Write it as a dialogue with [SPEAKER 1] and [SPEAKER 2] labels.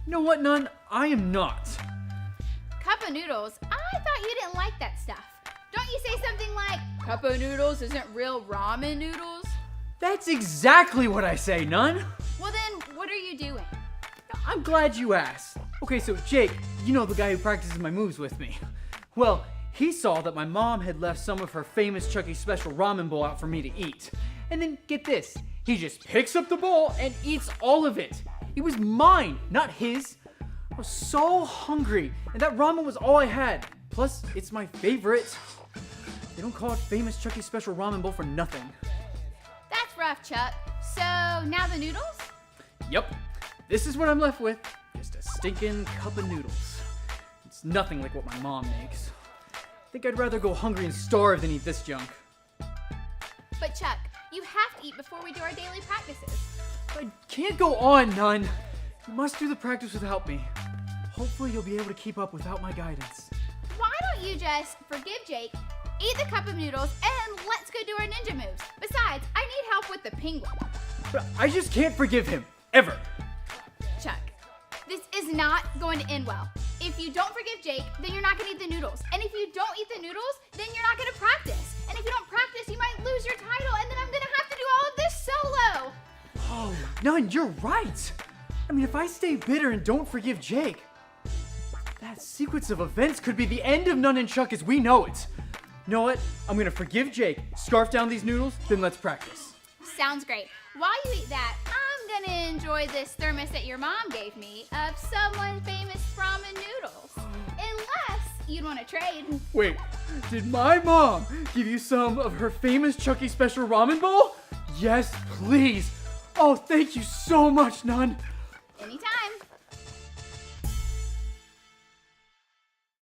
[SPEAKER 1] You know what, Nun? I am not.
[SPEAKER 2] Cup of noodles? I thought you didn't like that stuff. Don't you say something like, cup of noodles isn't real ramen noodles?
[SPEAKER 1] That's exactly what I say, Nun.
[SPEAKER 2] Well then, what are you doing?
[SPEAKER 1] I'm glad you asked. Okay, so Jake, you know the guy who practices my moves with me. Well, he saw that my mom had left some of her famous Chucky's Special ramen bowl out for me to eat. And then, get this, he just picks up the bowl and eats all of it. It was mine, not his. I was so hungry, and that ramen was all I had. Plus, it's my favorite. They don't call it famous Chucky's Special ramen bowl for nothing.
[SPEAKER 2] That's rough, Chuck. So, now the noodles?
[SPEAKER 1] Yep, this is what I'm left with. Just a stinking cup of noodles. It's nothing like what my mom makes. I think I'd rather go hungry and starve than eat this junk.
[SPEAKER 2] But Chuck, you have to eat before we do our daily practices.
[SPEAKER 1] I can't go on, Nun. You must do the practice without me. Hopefully you'll be able to keep up without my guidance.
[SPEAKER 2] Why don't you just forgive Jake, eat the cup of noodles, and let's go do our ninja moves. Besides, I need help with the penguin.
[SPEAKER 1] But I just can't forgive him, ever.
[SPEAKER 2] Chuck, this is not going to end well. If you don't forgive Jake, then you're not going to eat the noodles. And if you don't eat the noodles, then you're not going to practice. And if you don't practice, you might lose your title, and then I'm going to have to do all of this solo.
[SPEAKER 1] Oh, Nun, you're right. I mean, if I stay bitter and don't forgive Jake, that sequence of events could be the end of Nun and Chuck as we know it. You know what? I'm going to forgive Jake, scarf down these noodles, then let's practice.
[SPEAKER 2] Sounds great. While you eat that, I'm going to enjoy this thermos that your mom gave me of someone's famous ramen noodles. Unless you'd want to trade.
[SPEAKER 1] Wait, did my mom give you some of her famous Chucky Special ramen bowl? Yes, please. Oh, thank you so much, Nun.
[SPEAKER 2] Anytime.